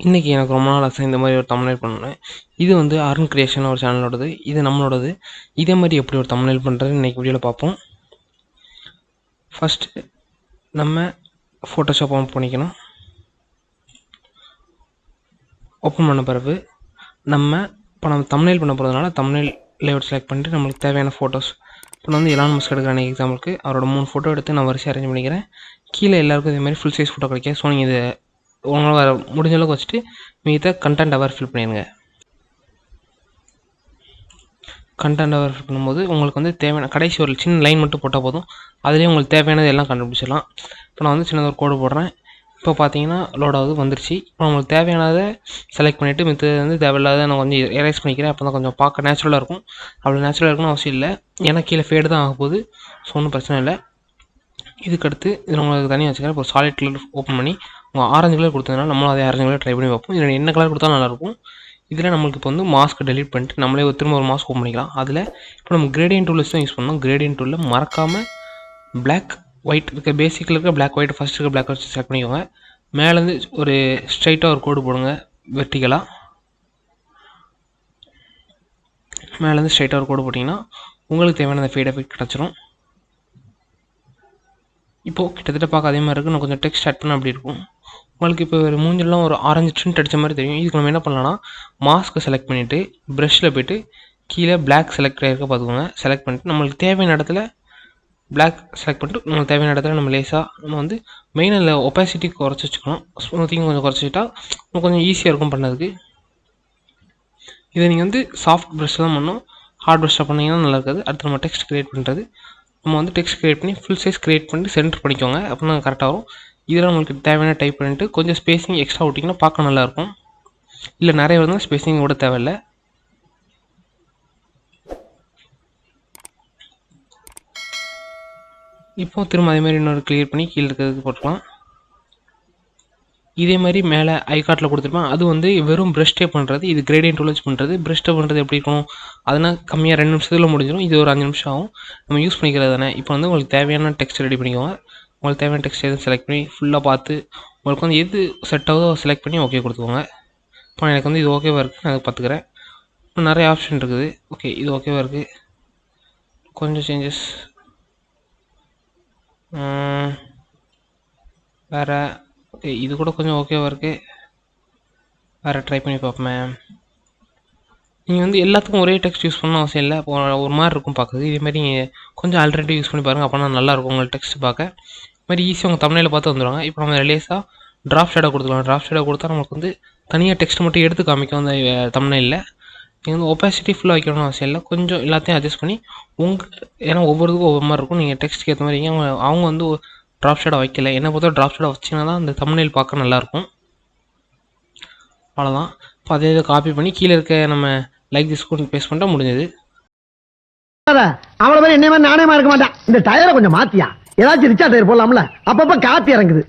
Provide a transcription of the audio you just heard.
இன்றைக்கி எனக்கு ரொம்ப நாள் ஆசை இந்த மாதிரி ஒரு தம்ப்நெயில் பண்ணேன். இது வந்து அருண் கிரியேஷன் ஒரு சேனலோடது, இது நம்மளோடது. இதே மாதிரி எப்படி ஒரு தம்ப்நெயில் பண்ணுறது இன்றைக்கி வீடியோவில் பார்ப்போம். ஃபஸ்ட்டு நம்ம ஃபோட்டோஷாப் ஓப்பன் பண்ணிக்கணும். ஓப்பன் பண்ண பிறகு நம்ம தம்ப்நெயில் பண்ண போகிறதுனால தம்ப்நெயில் லேஅவுட் செலக்ட் பண்ணிட்டு நம்மளுக்கு தேவையான ஃபோட்டோஸ் இப்போ நான் வந்து எலான் மஸ்க் எடுக்கிறேன் எக்ஸாம்பிளுக்கு. அவரோட 3 ஃபோட்டோ எடுத்து நான் வரிசை அரேஞ்ச் பண்ணிக்கிறேன். கீழே எல்லாருக்கும் இதே மாதிரி ஃபுல் சைஸ் ஃபோட்டோ கிடைக்கும். ஸோ நீங்கள் இதை உங்களால் முடிஞ்ச அளவுக்கு வச்சுட்டு மீத கண்டென்ட் அவர் ஃபில் பண்ணிடுங்க. கண்டென்ட் அவர் ஃபில் பண்ணும்போது உங்களுக்கு வந்து தேவையான கடைசி ஒரு சின்ன லைன் மட்டும் போட்டால் போதும். அதுலேயே உங்களுக்கு தேவையானது எல்லாம் கண்டுபிடிச்சிடலாம். இப்போ நான் வந்து சின்னதாக ஒரு கோடு போடுறேன். இப்போ பார்த்தீங்கன்னா லோடாவது வந்துருச்சு. இப்போ நம்மளுக்கு தேவையானதை செலக்ட் பண்ணிவிட்டு மித்தது வந்து தேவையில்லாத நான் கொஞ்சம் எரேஸ் பண்ணிக்கிறேன். அப்போ தான் கொஞ்சம் பார்க்க நேச்சுரலாக இருக்கும். அவ்வளோ நேச்சுரலாக இருக்குன்னு அவசியம் இல்லை, ஏன்னா கீழே ஃபேடு தான் ஆக போகுது. ஸோ ஒன்றும் பிரச்சனை இல்லை. இதுக்கடுத்து இது உங்களுக்கு தனியாக வச்சுக்கிறேன். இப்போ சாலிட் கலர் ஓப்பன் பண்ணி உங்கள் ஆரஞ்சு கலர் கொடுத்ததுனால நம்மளும் அதே ஆரஞ்சு கலர் ட்ரை பண்ணி பார்ப்போம். இதில் என்ன கலர் கொடுத்தா நல்லாயிருக்கும். இதில் நம்மளுக்கு இப்போ வந்து மாஸ்க் டெலிட் பண்ணிட்டு நம்மளே திரும்ப ஒரு மாஸ்க் ஓப்பன் பண்ணிக்கலாம். அதில் இப்போ நம்ம கிரேடியன்ட் டூல்ஸ் தான் யூஸ் பண்ணோம். கிரேடியன்ட் டூலில் மறக்காமல் பிளாக் ஒயிட் இருக்க பேசிக்கில் இருக்க பிளாக் ஒயிட் ஃபஸ்ட் இருக்க பிளாக் ஒயிட் செலக்ட் பண்ணிக்கோங்க. மேலேருந்து ஒரு ஸ்ட்ரைட்டாக ஒரு கோடு போடுங்க வெர்டிகலாக. மேலேருந்து ஸ்ட்ரைட்டாக ஒரு கோடு போட்டிங்கன்னா உங்களுக்கு தேவையான அந்த ஃபேட் எஃபெக்ட் கிடச்சிரும். இப்போது கிட்டத்தட்ட பார்க்க அதே மாதிரி இருக்குது. நான் கொஞ்சம் டெக்ஸ்ட் ஆட் பண்ண அப்படி இருக்கும். உங்களுக்கு இப்போ ஒரு மூஞ்செல்லாம் ஒரு ஆரஞ்சு ட்ரிண்ட் அடித்த மாதிரி தெரியும். இதுக்கு நம்ம என்ன பண்ணலாம்னா மாஸ்க்கை செலக்ட் பண்ணிவிட்டு ப்ரஷில் போய்ட்டு கீழே பிளாக் செலக்ட் ஆகிருக்க பார்த்துக்கோங்க. செலக்ட் பண்ணிட்டு நம்மளுக்கு தேவையான இடத்துல பிளாக் செலக்ட் பண்ணிட்டு நம்மளுக்கு தேவையான இடத்துல நம்ம லேஸாக நம்ம வந்து மெயினாக இல்லை ஒப்பாசிட்டி குறைச்சி வச்சுக்கணும். ஸ்மூத்திங் கொஞ்சம் குறைச்சிக்கிட்டா கொஞ்சம் ஈஸியாக இருக்கும் பண்ணதுக்கு. இதை நீங்கள் வந்து சாஃப்ட் ப்ரஷ் தான் பண்ணணும், ஹார்ட் ப்ரஷ்ஷாக பண்ணிங்கன்னா நல்லா இருக்காது. அடுத்து நம்ம டெக்ஸ்ட் க்ரியேட் பண்ணுறது, நம்ம வந்து டெக்ஸ்ட் க்ரியேட் பண்ணி ஃபுல் சைஸ் க்ரியேட் பண்ணிட்டு சென்டர் பண்ணிக்கோங்க. அப்படின்னா கரெக்டாக வரும். இதில் நம்மளுக்கு தேவையான டைப் பண்ணிட்டு கொஞ்சம் ஸ்பேஸிங் எக்ஸ்ட்ரா விட்டிங்கன்னா பார்க்க நல்லாயிருக்கும். இல்லை நிறைய வந்து ஸ்பேஸிங் கூட தேவையில்லை. இப்போது திரும்ப அதேமாதிரி இன்னொரு கிளியர் பண்ணி கீழே இருக்கிறதுக்கு போட்டுக்கலாம். இதே மாதிரி மேலே ஐகார்ட்டில் கொடுத்துருப்பேன். அது வந்து வெறும் ப்ரஷ் டேப் பண்ணுறது. இது கிரேடியன்ட் டூல் வச்சு பண்ணுறது. ப்ரஷ் டேப் பண்ணுறது எப்படி இருக்கும், அதனால் கம்மியாக 2 நிமிஷத்தில் முடிஞ்சிடும். இது ஒரு 5 நிமிஷம் ஆகும். நம்ம யூஸ் பண்ணிக்கிறது தானே. இப்போ வந்து உங்களுக்கு தேவையான டெக்ஸ்ட் ரெடி பண்ணிக்கோங்க. உங்களுக்கு தேவையான டெக்ஸ்ட் எதுவும் செலக்ட் பண்ணி ஃபுல்லாக பார்த்து உங்களுக்கு வந்து எது செட் ஆகுதோ செலக்ட் பண்ணி ஓகே கொடுத்துக்கோங்க. இப்போ எனக்கு வந்து இது ஓகேவாக இருக்குது, நான் அதை பார்த்துக்கிறேன். இன்னும் நிறைய ஆப்ஷன் இருக்குது. ஓகே, இது ஓகேவாக இருக்குது. கொஞ்சம் சேஞ்சஸ் வேறு. ஓகே, இது கூட கொஞ்சம் ஓகேவாக இருக்குது. வேறு ட்ரை பண்ணி பார்ப்போமே. நீங்கள் வந்து எல்லாத்துக்கும் ஒரே டெக்ஸ்ட் யூஸ் பண்ணணும் அவசியம் இல்லை. ஒரு மாதிரி இருக்கும் பார்க்குறது. இதேமாதிரி நீங்கள் கொஞ்சம் ஆல்டர்னேட்டிவ் யூஸ் பண்ணி பாருங்கள். அப்போனா நல்லாயிருக்கும் உங்களுக்கு டெக்ஸ்ட் பார்க்க. இது மாதிரி ஈஸியாக உங்கள் தம்ப்நெயிலை பார்த்து வந்துடுவாங்க. இப்போ நம்ம ரிலேஸாக ட்ராப் ஷேடோ கொடுத்துக்கலாம். ட்ராப் ஷேடோ கொடுத்தா நமக்கு வந்து தனியாக டெக்ஸ்ட் மட்டும் எடுத்து காமிக்கும் அந்த தம்ப்நெயிலில். நீங்கள் வந்து ஒப்பாசிட்டி ஃபுல்லாக வைக்கணும்னு அவசியம் இல்லை. கொஞ்சம் எல்லாத்தையும் அட்ஜஸ்ட் பண்ணி ஏன்னா ஒவ்வொருத்துக்கும் ஒவ்வொரு மாதிரி இருக்கும். நீங்கள் டெக்ஸ்ட்டுக்கு ஏற்ற மாதிரி அவங்க வந்து ட்ராப் ஷேடோ வைக்கல. என்ன பொறுத்த ட்ராப் ஷேடோ வச்சிங்கன்னா தான் அந்த தம்ப்நெயில் பார்க்க நல்லாயிருக்கும். அவ்வளோதான். இப்போ அதே இதை காப்பி பண்ணி கீழே இருக்க நம்ம லைக் திஸ் கூட பேஸ்ட் பண்ணிட்டா முடிஞ்சது. அவ்வளோ பேர் என்ன மாதிரி நானே இருக்க மாட்டேன். இந்த டயரை கொஞ்சம் மாத்தியா ஏதாச்சும் ரிச்சா டயர் போடலாம்ல, அப்பப்ப காத்து இறங்குது.